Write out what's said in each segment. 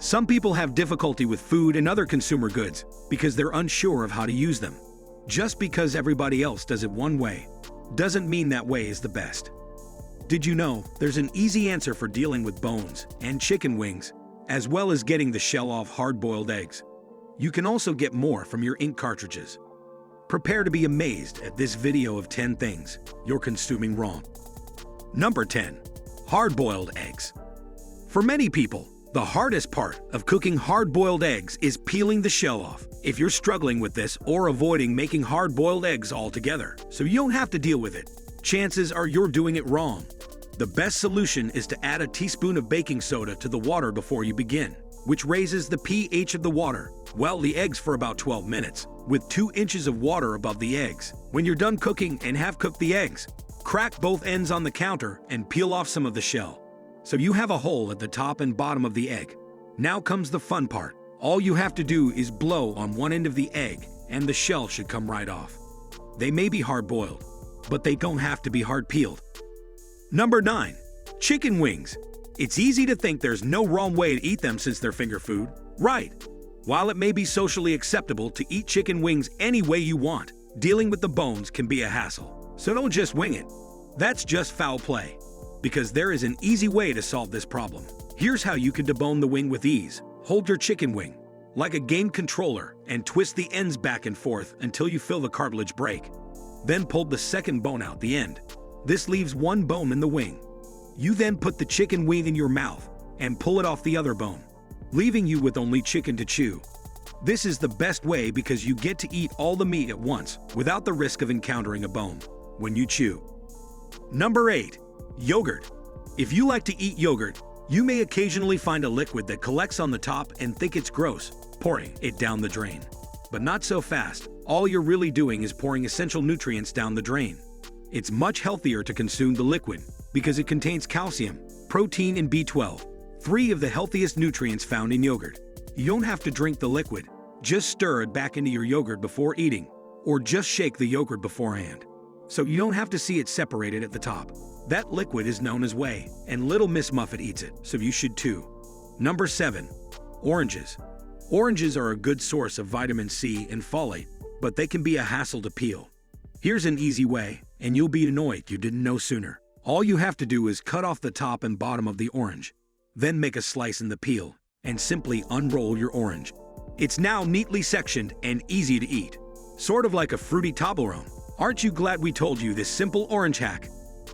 Some people have difficulty with food and other consumer goods because they're unsure of how to use them. Just because everybody else does it one way, doesn't mean that way is the best. Did you know there's an easy answer for dealing with bones and chicken wings, as well as getting the shell off hard-boiled eggs? You can also get more from your ink cartridges. Prepare to be amazed at this video of 10 things you're consuming wrong. Number 10. Hard-boiled eggs. For many people, the hardest part of cooking hard-boiled eggs is peeling the shell off. If you're struggling with this or avoiding making hard-boiled eggs altogether, so you don't have to deal with it, chances are you're doing it wrong. The best solution is to add a teaspoon of baking soda to the water before you begin, which raises the pH of the water. Well, the eggs for about 12 minutes, with 2 inches of water above the eggs. When you're done cooking and have cooked the eggs, crack both ends on the counter and peel off some of the shell, so you have a hole at the top and bottom of the egg. Now comes the fun part. All you have to do is blow on one end of the egg and the shell should come right off. They may be hard-boiled, but they don't have to be hard-peeled. Number 9. Chicken wings. It's easy to think there's no wrong way to eat them since they're finger food, right? While it may be socially acceptable to eat chicken wings any way you want, dealing with the bones can be a hassle. So don't just wing it. That's just foul play. Because there is an easy way to solve this problem. Here's how you can debone the wing with ease. Hold your chicken wing like a game controller and twist the ends back and forth until you feel the cartilage break. Then pull the second bone out the end. This leaves one bone in the wing. You then put the chicken wing in your mouth and pull it off the other bone, leaving you with only chicken to chew. This is the best way because you get to eat all the meat at once without the risk of encountering a bone when you chew. Number 8. Yogurt. If you like to eat yogurt, you may occasionally find a liquid that collects on the top and think it's gross, pouring it down the drain. But not so fast. All you're really doing is pouring essential nutrients down the drain. It's much healthier to consume the liquid because it contains calcium, protein, and B12, 3 of the healthiest nutrients found in yogurt. You don't have to drink the liquid. Just stir it back into your yogurt before eating, or just shake the yogurt beforehand. So you don't have to see it separated at the top. That liquid is known as whey, and Little Miss Muffet eats it, so you should too. Number 7. Oranges. Oranges are a good source of vitamin C and folate, but they can be a hassle to peel. Here's an easy way, and you'll be annoyed you didn't know sooner. All you have to do is cut off the top and bottom of the orange, then make a slice in the peel, and simply unroll your orange. It's now neatly sectioned and easy to eat. Sort of like a fruity Toblerone. Aren't you glad we told you this simple orange hack?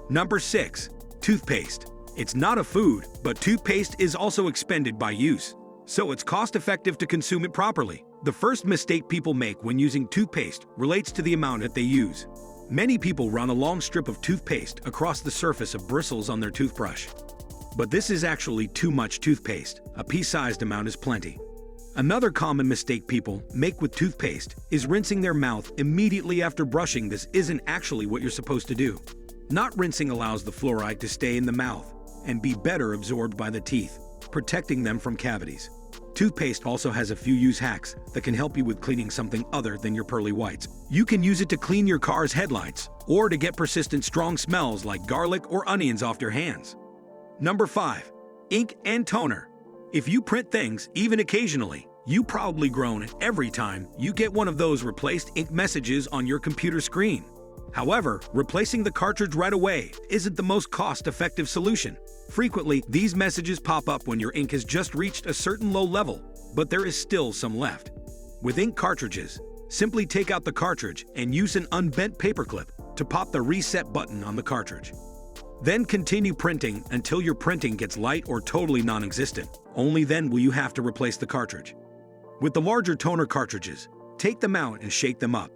Number 6. Toothpaste. It's not a food, but toothpaste is also expended by use, so it's cost-effective to consume it properly. The first mistake people make when using toothpaste relates to the amount that they use. Many people run a long strip of toothpaste across the surface of bristles on their toothbrush. But this is actually too much toothpaste. A pea-sized amount is plenty. Another common mistake people make with toothpaste is rinsing their mouth immediately after brushing. This isn't actually what you're supposed to do. Not rinsing allows the fluoride to stay in the mouth and be better absorbed by the teeth, protecting them from cavities. Toothpaste also has a few use hacks that can help you with cleaning something other than your pearly whites. You can use it to clean your car's headlights or to get persistent strong smells like garlic or onions off your hands. Number 5. Ink and toner. If you print things, even occasionally, you probably groan every time you get one of those replaced ink messages on your computer screen. However, replacing the cartridge right away isn't the most cost-effective solution. Frequently, these messages pop up when your ink has just reached a certain low level, but there is still some left. With ink cartridges, simply take out the cartridge and use an unbent paperclip to pop the reset button on the cartridge. Then continue printing until your printing gets light or totally non-existent. Only then will you have to replace the cartridge. With the larger toner cartridges, take them out and shake them up.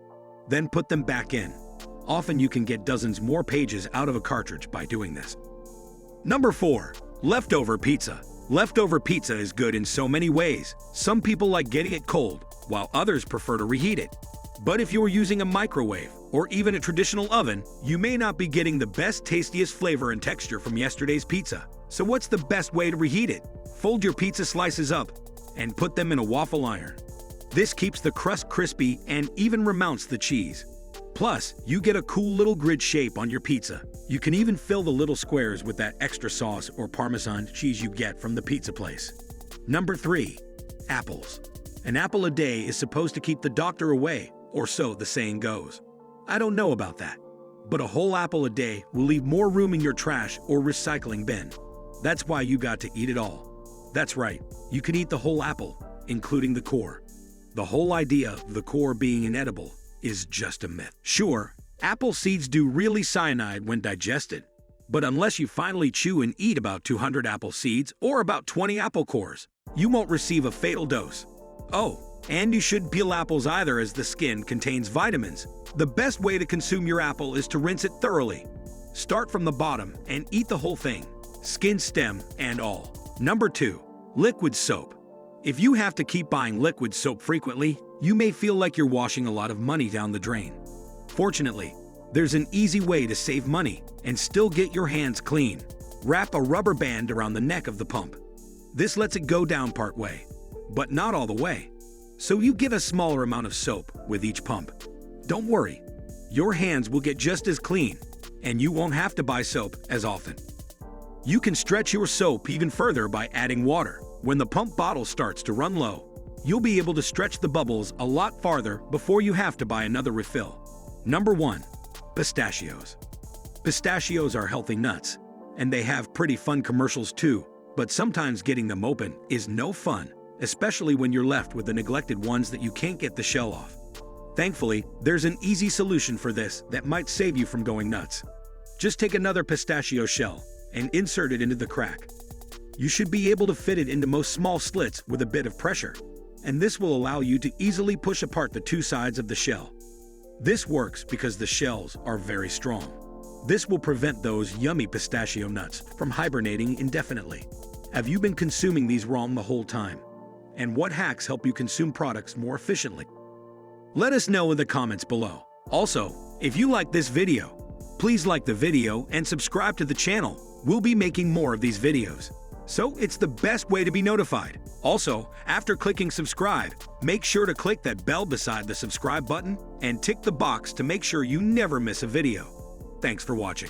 Then put them back in. Often you can get dozens more pages out of a cartridge by doing this. Number 4. Leftover pizza. Leftover pizza is good in so many ways. Some people like getting it cold, while others prefer to reheat it. But if you're using a microwave or even a traditional oven, you may not be getting the best, tastiest flavor and texture from yesterday's pizza. So what's the best way to reheat it? Fold your pizza slices up and put them in a waffle iron. This keeps the crust crispy and even remounts the cheese. Plus, you get a cool little grid shape on your pizza. You can even fill the little squares with that extra sauce or Parmesan cheese you get from the pizza place. Number 3. Apples. An apple a day is supposed to keep the doctor away, or so the saying goes. I don't know about that, but a whole apple a day will leave more room in your trash or recycling bin. That's why you got to eat it all. That's right, you can eat the whole apple, including the core. The whole idea of the core being inedible is just a myth. Sure, apple seeds do release cyanide when digested, but unless you finally chew and eat about 200 apple seeds or about 20 apple cores, you won't receive a fatal dose. Oh, and you shouldn't peel apples either, as the skin contains vitamins. The best way to consume your apple is to rinse it thoroughly. Start from the bottom and eat the whole thing, skin, stem, and all. Number 2. Liquid soap. If you have to keep buying liquid soap frequently, you may feel like you're washing a lot of money down the drain. Fortunately, there's an easy way to save money and still get your hands clean. Wrap a rubber band around the neck of the pump. This lets it go down part way, but not all the way. So you get a smaller amount of soap with each pump. Don't worry, your hands will get just as clean, and you won't have to buy soap as often. You can stretch your soap even further by adding water. When the pump bottle starts to run low, you'll be able to stretch the bubbles a lot farther before you have to buy another refill. Number 1. Pistachios. Pistachios are healthy nuts, and they have pretty fun commercials too, but sometimes getting them open is no fun, especially when you're left with the neglected ones that you can't get the shell off. Thankfully, there's an easy solution for this that might save you from going nuts. Just take another pistachio shell and insert it into the crack. You should be able to fit it into most small slits with a bit of pressure, and this will allow you to easily push apart the two sides of the shell. This works because the shells are very strong. This will prevent those yummy pistachio nuts from hibernating indefinitely. Have you been consuming these raw the whole time? And what hacks help you consume products more efficiently? Let us know in the comments below. Also, if you like this video, please like the video and subscribe to the channel. We'll be making more of these videos, so it's the best way to be notified. Also, after clicking subscribe, make sure to click that bell beside the subscribe button and tick the box to make sure you never miss a video. Thanks for watching.